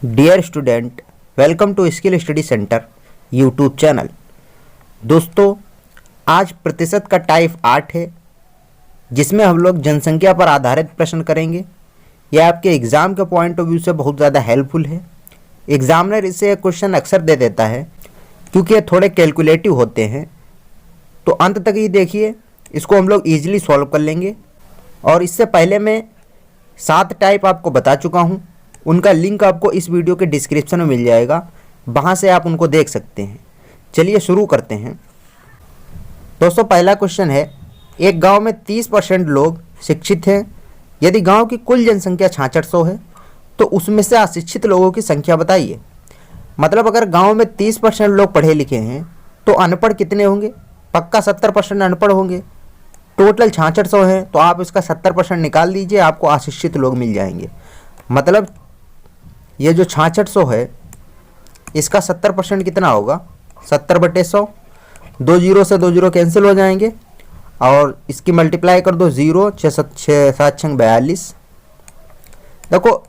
Dear student, welcome to skill study centre YouTube channel. दोस्तों, आज प्रतिशत का टाइप 8 है, जिसमें हम लोग जनसंख्या पर आधारित प्रश्न करेंगे। यह आपके एग्ज़ाम के पॉइंट ऑफ व्यू से बहुत ज़्यादा हेल्पफुल है। एग्जामिनर इसे क्वेश्चन अक्सर दे देता है क्योंकि ये थोड़े कैलकुलेटिव होते हैं, तो अंत तक ही देखिए, इसको हम लोग ईजिली सॉल्व कर लेंगे। और इससे पहले मैं 7 टाइप आपको बता चुका हूँ, उनका लिंक आपको इस वीडियो के डिस्क्रिप्शन में मिल जाएगा, वहाँ से आप उनको देख सकते हैं। चलिए शुरू करते हैं। दोस्तों, पहला क्वेश्चन है, एक गांव में 30% लोग शिक्षित हैं। यदि गांव की कुल जनसंख्या 6600 है तो उसमें से अशिक्षित लोगों की संख्या बताइए। मतलब अगर गांव में 30% लोग पढ़े लिखे हैं तो अनपढ़ कितने होंगे? पक्का 70% अनपढ़ होंगे। टोटल 6600 हैं तो आप इसका 70% निकाल दीजिए, आपको अशिक्षित लोग मिल जाएंगे। मतलब ये जो 6600 है इसका 70% कितना होगा? 70/100। 2 जीरो से 2 जीरो कैंसिल हो जाएंगे और इसकी मल्टीप्लाई कर दो, 0 6 7 6 42। देखो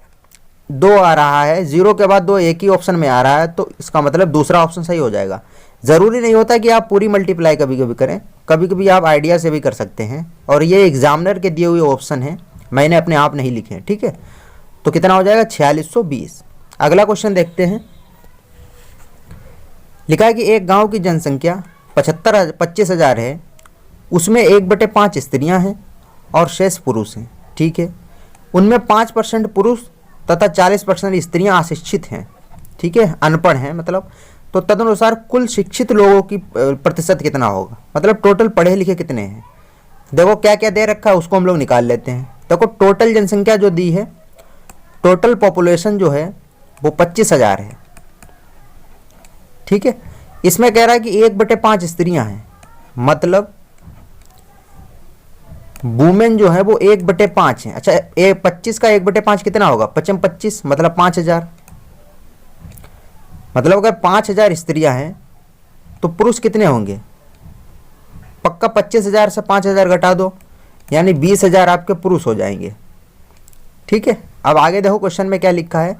2 आ रहा है, 0 के बाद 2 एक ही ऑप्शन में आ रहा है, तो इसका मतलब दूसरा ऑप्शन सही हो जाएगा। ज़रूरी नहीं होता कि आप पूरी मल्टीप्लाई कभी कभी करें, कभी कभी आप आइडिया से भी कर सकते हैं। और ये एग्जामिनर के दिए हुए ऑप्शन हैं, मैंने अपने आप नहीं लिखे हैं, ठीक है। तो कितना हो जाएगा? 4620। अगला क्वेश्चन देखते हैं। लिखा है कि एक गांव की जनसंख्या 25,000 है, उसमें 1/5 स्त्रियां हैं और शेष पुरुष हैं, ठीक है। उनमें 5% पुरुष तथा 40% स्त्रियां अशिक्षित हैं, ठीक है, अनपढ़ हैं मतलब। तो तदनुसार कुल शिक्षित लोगों की प्रतिशत कितना होगा? मतलब टोटल पढ़े लिखे कितने हैं? देखो क्या क्या दे रखा है उसको हम लोग निकाल लेते हैं। देखो टोटल जनसंख्या जो दी है, टोटल पॉपुलेशन जो है वो 25,000 है, ठीक है। इसमें कह रहा है कि 1/5 स्त्रियां हैं, मतलब वुमेन जो है वो 1/5 है। अच्छा, 25 का 1/5 कितना होगा? 25 मतलब 5000। मतलब अगर 5000 स्त्रियां हैं तो पुरुष कितने होंगे? पक्का 25,000 से 5000 घटा दो, यानी 20,000 आपके पुरुष हो जाएंगे, ठीक है। अब आगे देखो क्वेश्चन में क्या लिखा है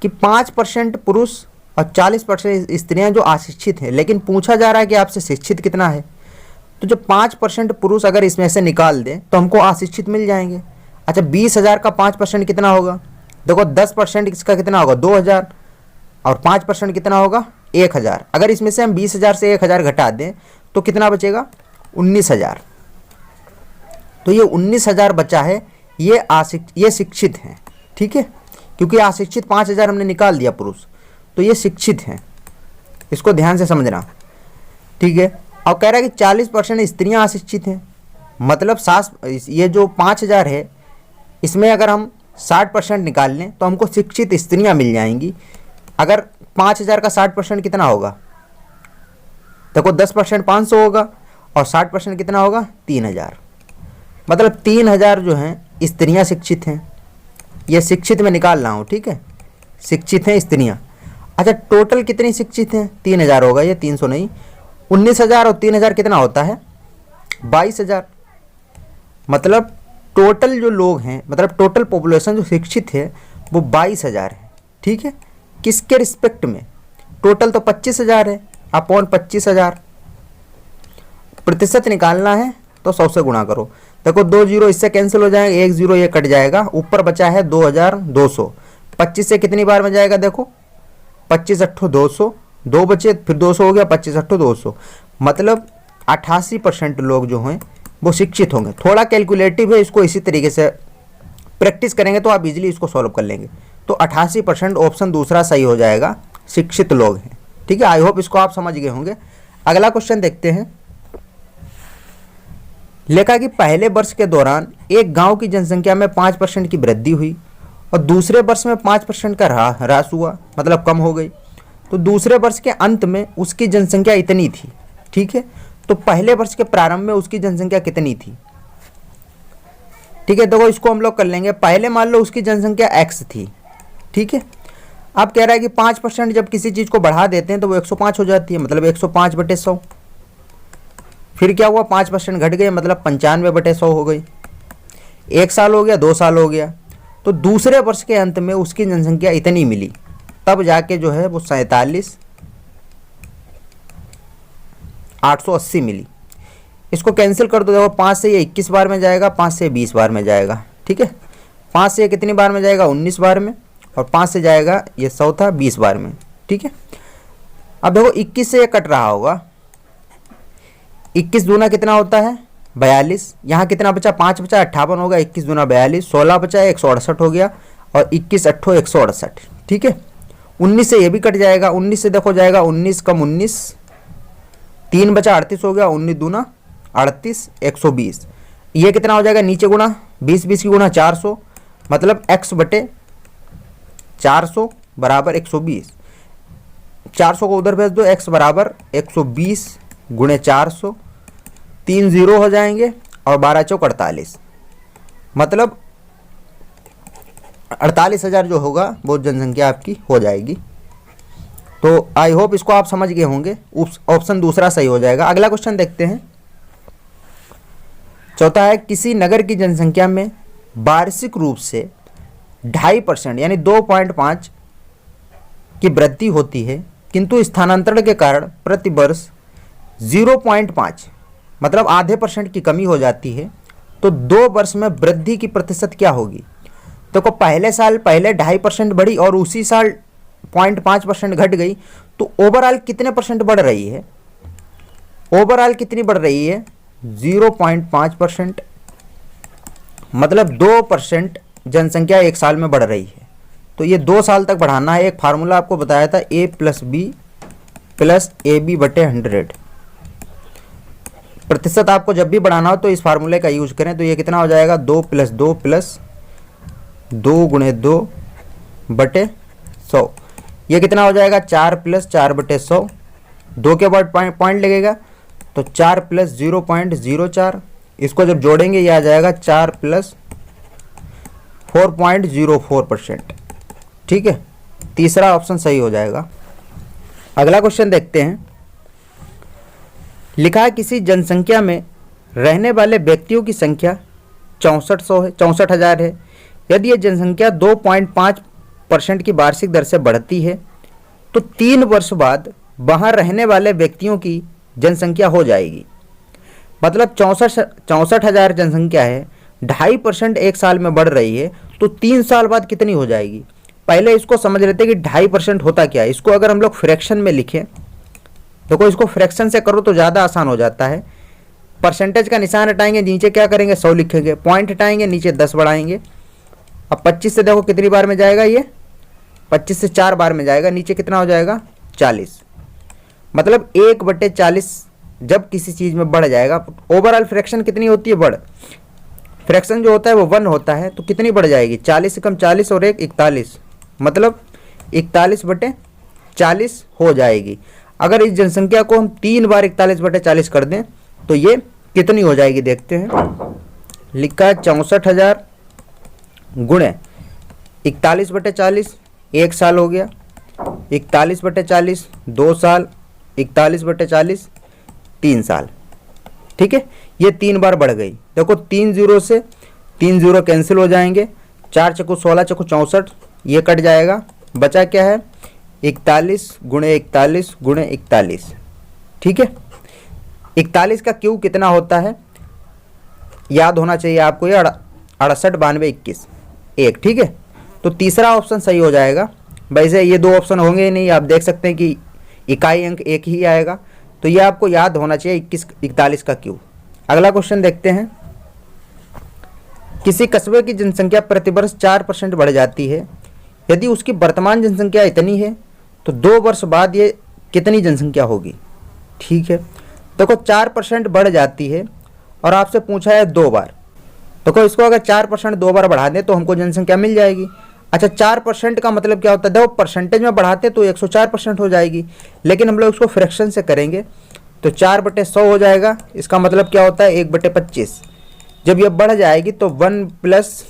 कि 5% पुरुष और 40% स्त्रियां जो अशिक्षित हैं, लेकिन पूछा जा रहा है कि आपसे शिक्षित कितना है। तो जो 5% पुरुष अगर इसमें से निकाल दें तो हमको अशिक्षित मिल जाएंगे। अच्छा, 20,000 का 5% कितना होगा? देखो 10% इसका कितना होगा? 2,000, और 5% कितना होगा? 1,000। अगर इसमें से हम 20,000 से 1,000 घटा दें तो कितना बचेगा? 19,000। तो ये 19,000 बचा है, ये शिक्षित हैं, ठीक है, क्योंकि अशिक्षित 5,000 हमने निकाल दिया पुरुष, तो ये शिक्षित हैं। इसको ध्यान से समझना, ठीक है। और कह रहा है कि 40% स्त्रियां अशिक्षित हैं, मतलब ये जो 5,000 है इसमें अगर हम 60% निकाल लें तो हमको शिक्षित स्त्रियां मिल जाएंगी। अगर 5,000 का 60% कितना होगा? देखो 10% 500 होगा और 60% कितना होगा? 3,000। मतलब 3,000 जो हैं स्त्रियां शिक्षित हैं। ये शिक्षित में निकाल रहा हूँ, ठीक है, शिक्षित हैं स्त्रियां। अच्छा, टोटल कितनी शिक्षित हैं? 3,000 होगा, ये 300 नहीं। 19,000 और 3,000 कितना होता है? 22,000। मतलब टोटल जो लोग हैं, मतलब टोटल पॉपुलेशन जो शिक्षित है वो 22,000 है, ठीक है। किसके रिस्पेक्ट में? टोटल तो 25,000 है, अपॉन 25,000। प्रतिशत निकालना है तो 100 से गुणा करो। देखो 2 जीरो इससे कैंसिल हो जाएगा, 1 जीरो ये कट जाएगा, ऊपर बचा है 2,200। 25 से कितनी बार में जाएगा? देखो 25 8 200, 2 बचे, फिर 200 हो गया, 25 8 200। मतलब 88% लोग जो हैं वो शिक्षित होंगे। थोड़ा कैलकुलेटिव है, इसको इसी तरीके से प्रैक्टिस करेंगे तो आप इजीली इसको सॉल्व कर लेंगे। तो 88% ऑप्शन दूसरा सही हो जाएगा, शिक्षित लोग हैं, ठीक है। आई होप इसको आप समझ गए होंगे। अगला क्वेश्चन देखते हैं। लिखा कि पहले वर्ष के दौरान एक गांव की जनसंख्या में 5% की वृद्धि हुई और दूसरे वर्ष में 5% का ह्रास हुआ, मतलब कम हो गई। तो दूसरे वर्ष के अंत में उसकी जनसंख्या इतनी थी, ठीक है। तो पहले वर्ष के प्रारंभ में उसकी जनसंख्या कितनी थी? ठीक है, देखो इसको हम लोग कर लेंगे। पहले मान लो उसकी जनसंख्या x थी, ठीक है। अब कह रहा है कि 5% जब किसी चीज़ को बढ़ा देते हैं तो वो 105 हो जाती है, मतलब 105/100। फिर क्या हुआ? 5% घट गए, मतलब 95/100 हो गई। 1 साल हो गया, 2 साल हो गया, तो दूसरे वर्ष के अंत में उसकी जनसंख्या इतनी मिली। तब जाके जो है वो 47,880 मिली। इसको कैंसिल कर दो, देखो 5 से ये 21 बार में जाएगा, 5 से 20 बार में जाएगा, ठीक है। 5 से ये कितनी बार में जाएगा, 19 बार में, और 5 से जाएगा ये 100 था 20 बार में, ठीक है। अब देखो 21 से ये कट रहा होगा, 21 दूना कितना होता है 42, यहाँ कितना बचा 5 बचा 58 होगा, 21 दूना 42, 16 बचा 168 हो गया, और 21 अट्ठो 168, ठीक है। 19 से ये भी कट जाएगा, 19 से देखो जाएगा 19 कम 19, 3 बचा 38 हो गया, 19 दूना 38, 120, ये कितना हो जाएगा नीचे गुना 20, 20 की गुना 400, मतलब x बटे 400 बराबर 120, 400 को उधर भेज दो, x बराबर 120 गुणे 400, 3 0 हो जाएंगे, और 12 चौक 48, मतलब 48,000 जो होगा वो जनसंख्या आपकी हो जाएगी। तो आई होप इसको आप समझ गए होंगे, ऑप्शन दूसरा सही हो जाएगा। अगला क्वेश्चन देखते हैं। चौथा है, किसी नगर की जनसंख्या में वार्षिक रूप से 2.5% यानी 2.5 की वृद्धि होती है, किंतु स्थानांतरण के कारण प्रति वर्ष 0.5 मतलब आधे % की कमी हो जाती है, तो 2 वर्ष में वृद्धि की प्रतिशत क्या होगी। तो को पहले साल पहले 2.5% बढ़ी और उसी साल 0.5% घट गई, तो ओवरऑल कितने % बढ़ रही है, ओवरऑल कितनी बढ़ रही है 0.5%, मतलब 2% जनसंख्या एक साल में बढ़ रही है। तो ये 2 साल तक बढ़ाना है। एक फार्मूला आपको बताया था a + b + ab बटे 100। प्रतिशत आपको जब भी बढ़ाना हो तो इस फार्मूले का यूज करें। तो ये कितना हो जाएगा 2 + 2 + 2 गुणे 2 बटे 100, ये कितना हो जाएगा 4 + 4 बटे 100, 2 के बाद पॉइंट लगेगा तो 4 + 0.04, इसको जब जोड़ेंगे ये आ जाएगा 4 + 4.04%, ठीक है। तीसरा ऑप्शन सही हो जाएगा। अगला क्वेश्चन देखते हैं। लिखा है किसी जनसंख्या में रहने वाले व्यक्तियों की संख्या 64,000 है। यदि यह जनसंख्या 2.5% की वार्षिक दर से बढ़ती है तो 3 वर्ष बाद वहां रहने वाले व्यक्तियों की जनसंख्या हो जाएगी। मतलब 64,000 जनसंख्या है, 2.5% एक साल में बढ़ रही है, तो 3 साल बाद कितनी हो जाएगी। पहले इसको समझ लेते हैं कि 2.5% होता क्या है। इसको अगर हम लोग फ्रैक्शन में लिखें, देखो इसको फ्रैक्शन से करो तो ज़्यादा आसान हो जाता है। परसेंटेज का निशान हटाएंगे, नीचे क्या करेंगे 100 लिखेंगे, पॉइंट हटाएंगे, नीचे 10 बढ़ाएंगे। अब 25 से देखो कितनी बार में जाएगा, ये 25 से 4 बार में जाएगा, नीचे कितना हो जाएगा 40, मतलब 1/40 जब किसी चीज़ में बढ़ जाएगा। ओवरऑल फ्रैक्शन कितनी होती है बढ़, फ्रैक्शन जो होता है वो 1 होता है, तो कितनी बढ़ जाएगी 40 से कम 40 और 1 41, मतलब 41/40 हो जाएगी। अगर इस जनसंख्या को हम 3 बार 41/40 कर दें तो ये कितनी हो जाएगी देखते हैं। लिखा है 64,000 गुणे 41/40, 1 साल हो गया, 41/40 2 साल, 41/40 3 साल, ठीक है। ये 3 बार बढ़ गई। देखो 3 0 से 3 0 कैंसिल हो जाएंगे, 4 चक्कू 16 चक्कू 64, ये कट जाएगा, बचा क्या है 41 गुणे 41 गुणे 41, ठीक है। 41 का क्यू कितना होता है याद होना चाहिए आपको, ये 68 92 21 1, ठीक है। तो तीसरा ऑप्शन सही हो जाएगा। वैसे ये 2 ऑप्शन होंगे ही नहीं, आप देख सकते हैं कि इकाई अंक एक ही आएगा, तो ये आपको याद होना चाहिए 41 का क्यू। अगला क्वेश्चन देखते हैं। किसी कस्बे की जनसंख्या प्रतिवर्ष 4% बढ़ जाती है। यदि उसकी वर्तमान जनसंख्या इतनी है तो 2 वर्ष बाद ये कितनी जनसंख्या होगी, ठीक है। देखो 4% बढ़ जाती है और आपसे पूछा है 2 बार, देखो इसको अगर 4% 2 बार बढ़ा दें तो हमको जनसंख्या मिल जाएगी। अच्छा 4% का मतलब क्या होता है, देखो परसेंटेज में बढ़ाते तो 104% हो जाएगी, लेकिन हम लोग इसको फ्रैक्शन से करेंगे तो 4/100 हो जाएगा। इसका मतलब क्या होता है 1/25। जब ये बढ़ जाएगी तो 1 +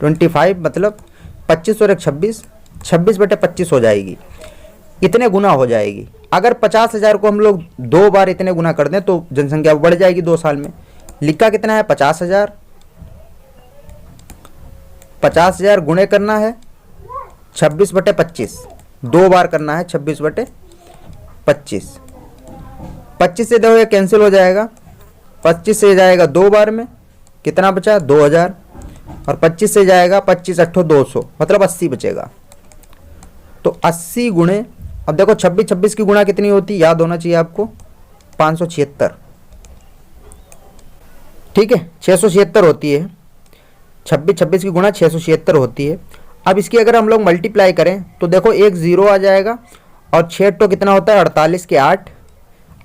25 मतलब 25 और 1 26, 26/25 हो जाएगी, इतने गुना हो जाएगी। अगर 50,000 को हम लोग 2 बार इतने गुना कर दें तो जनसंख्या बढ़ जाएगी 2 साल में। लिखा कितना है 50,000, 50,000 गुणे करना है 26/25 दो बार करना है। 26/25 25 से देखो ये कैंसिल हो जाएगा, 25 से जाएगा दो बार में, कितना बचा 2000, और 25 से जाएगा 25 8 200 मतलब 80 बचेगा। तो 80 गुणे, अब देखो 26 26 की गुणा कितनी होती है, याद होना चाहिए आपको, 576। ठीक है, 676 होती है। 26 26 की गुणा 676 होती है। अब इसकी अगर हम लोग मल्टीप्लाई करें तो देखो एक जीरो आ जाएगा, और 6 तो कितना होता है 48 के 8।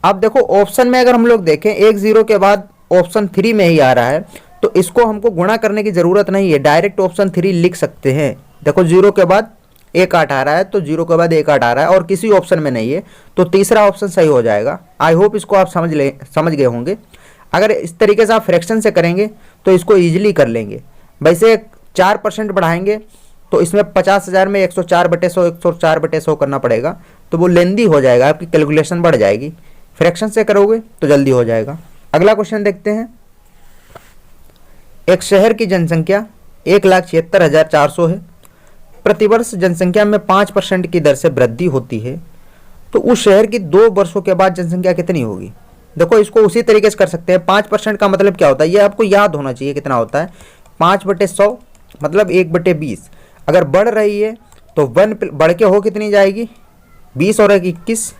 अब देखो ऑप्शन में अगर हम लोग देखें एक जीरो के बाद ऑप्शन 3 में ही आ रहा है, तो इसको हमको गुणा करने की ज़रूरत नहीं है, डायरेक्ट ऑप्शन 3 लिख सकते हैं। देखो जीरो के बाद 1 8 आ रहा है, तो जीरो के बाद 1 8 आ रहा है और किसी ऑप्शन में नहीं है, तो तीसरा ऑप्शन सही हो जाएगा। आई होप इसको आप समझ गए होंगे। अगर इस तरीके से आप फ्रैक्शन से करेंगे तो इसको ईजिली कर लेंगे। वैसे 4% बढ़ाएंगे तो इसमें 50,000 में 104/100 104/100 करना पड़ेगा, तो वो लेंदी हो जाएगा, आपकी कैलकुलेशन बढ़ जाएगी। फ्रैक्शन से करोगे तो जल्दी हो जाएगा। अगला क्वेश्चन देखते हैं। एक शहर की जनसंख्या 1,76,400 है। प्रतिवर्ष जनसंख्या में 5% की दर से वृद्धि होती है, तो उस शहर की 2 वर्षों के बाद जनसंख्या कितनी होगी। देखो इसको उसी तरीके से कर सकते हैं। 5% का मतलब क्या होता है, ये आपको याद होना चाहिए कितना होता है। 5/100 मतलब 1/20। अगर बढ़ रही है तो 1 बढ़ के हो कितनी जाएगी 20, और 21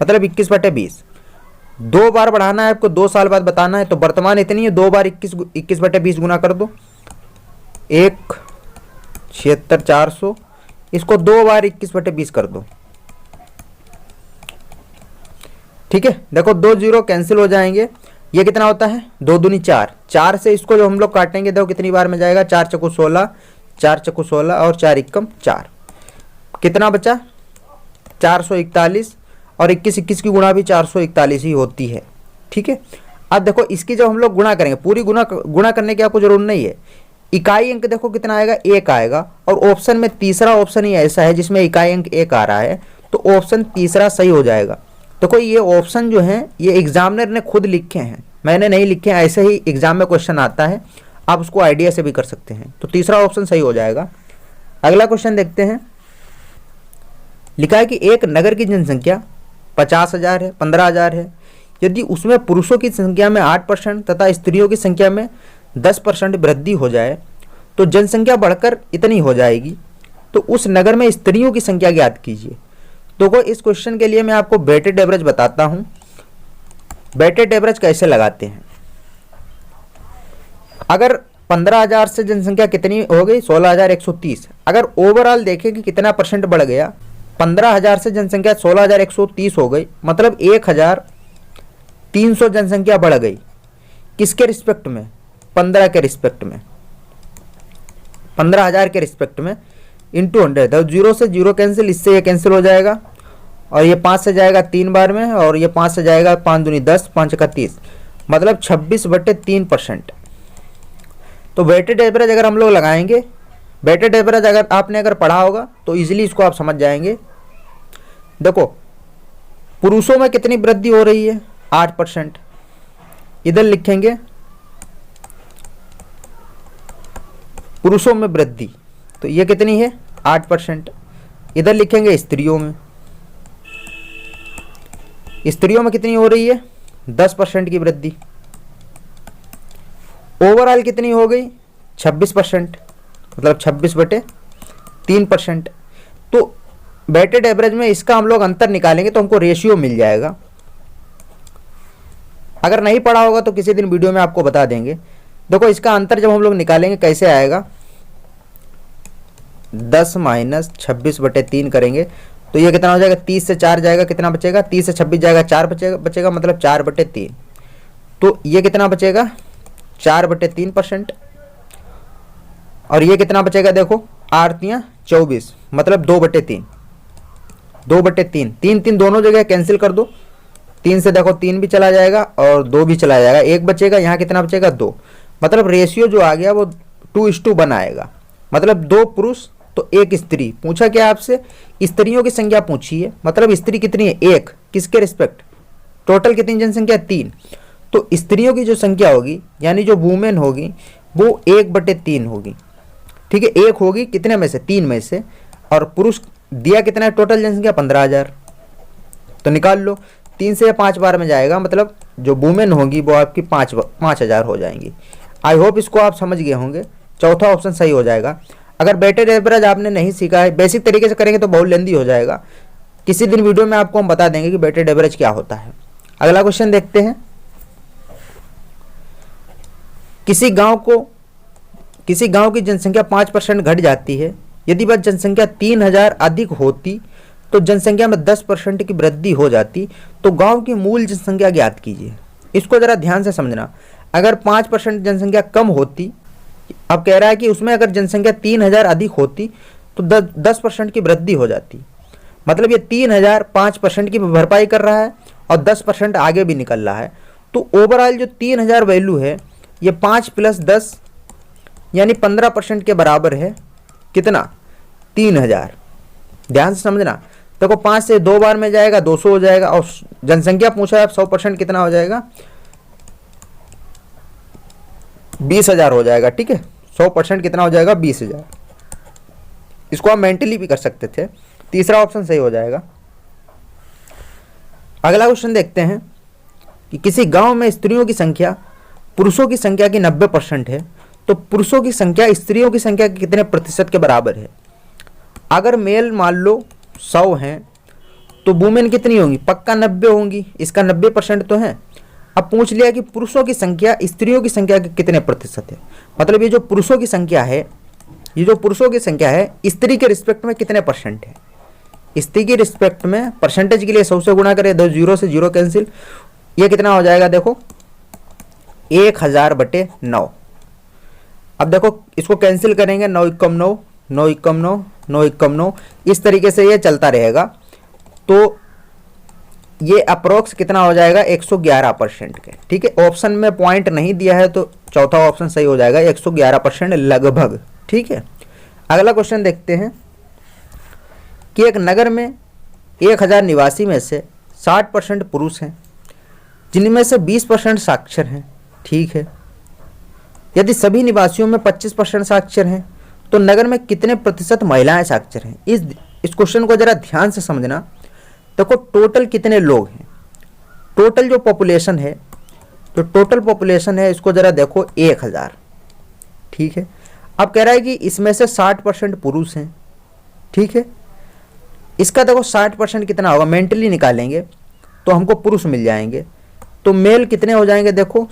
मतलब 21/20। 2 बार बढ़ाना है आपको, 2 साल बाद बताना है, तो वर्तमान इतनी है, 2 बार 21/20 गुना कर दो, 1,76,400। इसको 2 बार 21/20 कर दो। ठीक है, देखो 2 जीरो कैंसिल हो जाएंगे। ये कितना होता है 2 दूनी 4, 4 से इसको जो हम लोग काटेंगे देखो कितनी बार में जाएगा, 4 चक्कू 16, 4 चक्कू 16 और 4 एकम 4, कितना बचा 441, और 21 21 की गुणा भी 441 ही होती है। ठीक है, अब देखो इसकी जब हम लोग गुणा करेंगे, पूरी गुणा करने की आपको जरूरत नहीं है। इकाई अंक देखो कितना आएगा 1 आएगा, और ऑप्शन में तीसरा ऑप्शन ही ऐसा है जिसमें इकाई अंक 1 आ रहा है, तो ऑप्शन तीसरा सही हो जाएगा। देखो ये ऑप्शन जो है ये एग्जामिनर ने खुद लिखे हैं, मैंने नहीं लिखे हैं, ऐसे ही एग्जाम में क्वेश्चन आता है, आप उसको आइडिया से भी कर सकते हैं। तो तीसरा ऑप्शन सही हो जाएगा। अगला क्वेश्चन देखते हैं। लिखा है कि एक नगर की जनसंख्या 50,000 है, 15,000 है। यदि उसमें पुरुषों की संख्या में 8% तथा स्त्रियों की संख्या में 10% वृद्धि हो जाए तो जनसंख्या बढ़कर इतनी हो जाएगी, तो उस नगर में स्त्रियों की संख्या ज्ञात कीजिए। तो इस क्वेश्चन के लिए मैं आपको वेटेड एवरेज बताता हूं। वेटेड एवरेज कैसे लगाते हैं। अगर 15,000 से जनसंख्या कितनी हो गई 16,130। अगर ओवरऑल देखें कि कितना परसेंट बढ़ गया, 15,000 से जनसंख्या 16,130 हो गई, मतलब 1,300 जनसंख्या बढ़ गई। किसके रिस्पेक्ट में 15 के रिस्पेक्ट में, 15,000 के रिस्पेक्ट में, इंटू 100। जीरो से जीरो कैंसिल, इससे ये कैंसिल हो जाएगा, और ये 5 से जाएगा 3 बार में, और ये 5 से जाएगा 5 दूनी 10, 5 का 30, मतलब 26/3%। तो वेटेड एवरेज अगर हम लोग लगाएंगे, वेटेड एवरेज अगर आपने पढ़ा होगा तो इजीली इसको आप समझ जाएंगे। देखो पुरुषों में कितनी वृद्धि हो रही है 8%, इधर लिखेंगे पुरुषों में वृद्धि, तो ये कितनी है 8%। इधर लिखेंगे स्त्रियों में, स्त्रियों में कितनी हो रही है 10% की वृद्धि। ओवरऑल कितनी हो गई 26%, मतलब 26/3%। तो वेटेड एवरेज में इसका हम लोग अंतर निकालेंगे तो हमको रेशियो मिल जाएगा। अगर नहीं पढ़ा होगा तो किसी दिन वीडियो में आपको बता देंगे। देखो इसका अंतर जब हम लोग निकालेंगे कैसे आएगा, 10 - 26/3 करेंगे तो ये कितना हो जाएगा, 30 से 4 जाएगा, कितना बचेगा 30 से 26 जाएगा, 4 बचेगा, मतलब 4/3। तो ये कितना बचेगा 4/3%। और ये कितना बचेगा, देखो 8 × 24 मतलब 2/3, 2/3, 3 दोनों जगह कैंसिल कर दो। 3 से देखो 3 भी चला जाएगा और 2 भी चला जाएगा, 1 बचेगा, यहाँ कितना बचेगा 2। मतलब रेशियो जो आ गया वो 2:1 आएगा, मतलब 2 पुरुष तो 1 स्त्री। पूछा क्या आपसे, स्त्रियों की संख्या पूछी है, मतलब स्त्री कितनी है 1, किसके रिस्पेक्ट, टोटल कितनी जनसंख्या 3। तो स्त्रियों की जो संख्या होगी यानी जो वुमेन होगी वो 1/3 होगी। ठीक है, 1 होगी कितने में से 3 में से, और पुरुष दिया कितना है, टोटल जनसंख्या 15,000, तो निकाल लो 3 से 5 बार में जाएगा, मतलब जो वुमेन होगी वो आपकी 5,000 हो जाएंगी। आई होप इसको आप समझ गए होंगे, चौथा ऑप्शन सही हो जाएगा। अगर वेटेड एवरेज आपने नहीं सीखा है, बेसिक तरीके से करेंगे तो बहुत लेंदी हो जाएगा, किसी दिन वीडियो में आपको हम बता देंगे कि वेटेड एवरेज क्या होता है। अगला क्वेश्चन देखते हैं। किसी गांव की जनसंख्या 5% घट जाती है, यदि वह जनसंख्या 3,000 अधिक होती तो जनसंख्या में 10% की वृद्धि हो जाती, तो गांव की मूल जनसंख्या ज्ञात कीजिए। इसको जरा ध्यान से समझना। अगर 5% जनसंख्या कम होती, अब कह रहा है कि उसमें अगर जनसंख्या 3,000 अधिक होती तो 10% की वृद्धि हो जाती, मतलब ये 3,000 5% की भरपाई कर रहा है और 10% आगे भी निकल रहा है। तो ओवरऑल जो 3,000 वैल्यू है ये 5 + 10 यानी 15% के बराबर है। कितना, 3,000। ध्यान से समझना, देखो 5 से 2 बार में जाएगा 200 हो जाएगा, और जनसंख्या पूछा है, अब 100% कितना हो जाएगा, 20,000 हो जाएगा। ठीक है, 100% कितना हो जाएगा, 20,000। इसको आप मेंटली भी कर सकते थे, तीसरा ऑप्शन सही हो जाएगा। अगला क्वेश्चन देखते हैं कि किसी गांव में स्त्रियों की संख्या पुरुषों की संख्या की 90% है, तो पुरुषों की संख्या स्त्रियों की संख्या के कितने प्रतिशत के बराबर है। अगर मेल मान लो 100 हैं तो वुमेन कितनी होंगी, पक्का 90 होंगी, इसका 90% तो है। अब पूछ लिया कि पुरुषों की संख्या स्त्रियों की संख्या के कितने प्रतिशत है, मतलब ये जो पुरुषों की संख्या है, ये जो पुरुषों की संख्या है स्त्री के रिस्पेक्ट में कितने % है। स्त्री के रिस्पेक्ट में परसेंटेज के लिए 100 से गुणा करें, 0 से 0 कैंसिल, ये कितना हो जाएगा, देखो 1000/9। अब देखो इसको कैंसिल करेंगे, 9 × 9 9 × 9 9 × 9, इस तरीके से ये चलता रहेगा। तो ये अप्रोक्स कितना हो जाएगा, 111% के। ठीक है, ऑप्शन में पॉइंट नहीं दिया है तो चौथा ऑप्शन सही हो जाएगा, 111% लगभग। ठीक है, अगला क्वेश्चन देखते हैं कि एक नगर में 1000 निवासी में से 60% पुरुष हैं, जिनमें से 20% साक्षर हैं। ठीक है, यदि सभी निवासियों में 25% साक्षर हैं तो नगर में कितने प्रतिशत महिलाएं साक्षर हैं। इस क्वेश्चन को जरा ध्यान से समझना। देखो टोटल कितने लोग हैं, टोटल जो पॉपुलेशन है, जो टोटल पॉपुलेशन है इसको जरा देखो 1000। ठीक है, अब कह रहा है कि इसमें से 60% पुरुष हैं। ठीक है, इसका देखो 60% कितना होगा, मेंटली निकालेंगे तो हमको पुरुष मिल जाएंगे, तो मेल कितने हो जाएंगे, देखो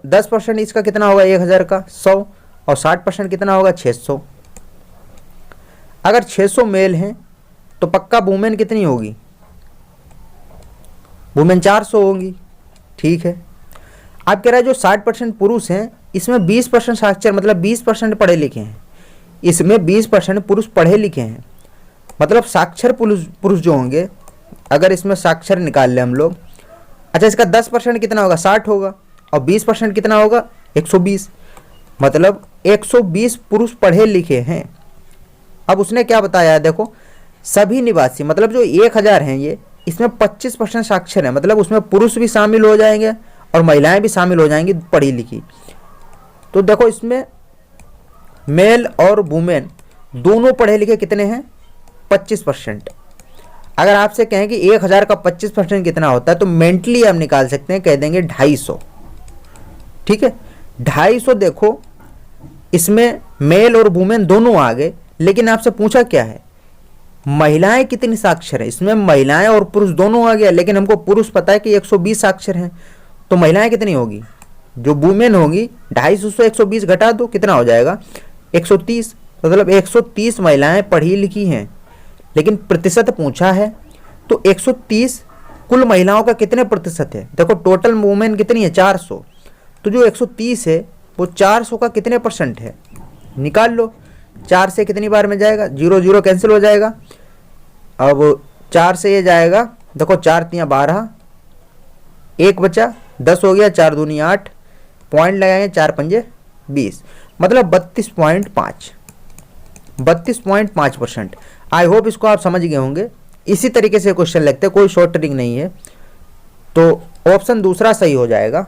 10% इसका कितना होगा, 1000 का 100, और 60% कितना होगा, 600। अगर 600 मेल हैं तो पक्का वुमेन कितनी होगी, वुमेन 400 होंगी। ठीक है, आप कह रहे हैं जो 60% पुरुष हैं इसमें 20% साक्षर, मतलब 20% पढ़े लिखे हैं, इसमें 20% पुरुष पढ़े लिखे हैं, मतलब साक्षर पुरुष जो होंगे, अगर इसमें साक्षर निकाल लें हम लोग, अच्छा इसका 10% कितना होगा, 60 होगा, और 20% कितना होगा, 120, मतलब 120 पुरुष पढ़े लिखे हैं। अब उसने क्या बताया है, देखो सभी निवासी, मतलब जो 1000 हैं ये, इसमें 25% साक्षर है, मतलब उसमें पुरुष भी शामिल हो जाएंगे और महिलाएं भी शामिल हो जाएंगी पढ़ी लिखी। तो देखो इसमें मेल और वुमेन दोनों पढ़े लिखे कितने हैं, 25%। अगर आपसे कहें कि 1000 का 25% कितना होता है तो मेंटली हम निकाल सकते हैं, कह देंगे 250। ठीक है, 250। देखो इसमें मेल और वुमेन दोनों आ गए, लेकिन आपसे पूछा क्या है, महिलाएं कितनी साक्षर है, इसमें महिलाएं और पुरुष दोनों आ गया, लेकिन हमको पुरुष पता है कि 120 साक्षर हैं, तो महिलाएं कितनी होगी, जो वुमेन होगी 250 से 120 घटा दो, कितना हो जाएगा, 130, मतलब 130 महिलाएं पढ़ी लिखी हैं। लेकिन प्रतिशत पूछा है तो 130 कुल महिलाओं का कितने प्रतिशत है, देखो टोटल वुमेन कितनी है, 400, तो जो 130 है वो 400 का कितने % है, निकाल लो। 4 से कितनी बार में जाएगा, 0 0 कैंसिल हो जाएगा। अब 4 से ये जाएगा, देखो 4 × 3 = 12, 1 बचा, 10 हो गया, 4 दूनी 8, पॉइंट लगाएंगे, 4 × 5 = 20, मतलब 32.5%। आई होप इसको आप समझ गए होंगे। इसी तरीके से क्वेश्चन लगते हैं, कोई शॉर्ट ट्रिक नहीं है, तो ऑप्शन दूसरा सही हो जाएगा।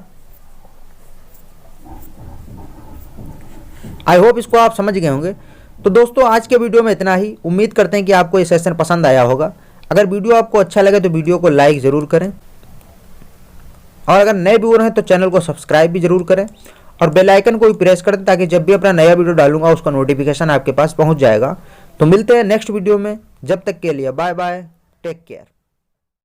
आई होप इसको आप समझ गए होंगे। तो दोस्तों आज के वीडियो में इतना ही। उम्मीद करते हैं कि आपको ये सेशन पसंद आया होगा। अगर वीडियो आपको अच्छा लगे तो वीडियो को लाइक ज़रूर करें, और अगर नए व्यूअर हैं तो चैनल को सब्सक्राइब भी जरूर करें और बेल आइकन को भी प्रेस कर दें, ताकि जब भी अपना नया वीडियो डालूंगा उसका नोटिफिकेशन आपके पास पहुंच जाएगा। तो मिलते हैं नेक्स्ट वीडियो में, जब तक के लिए बाय बाय, टेक केयर।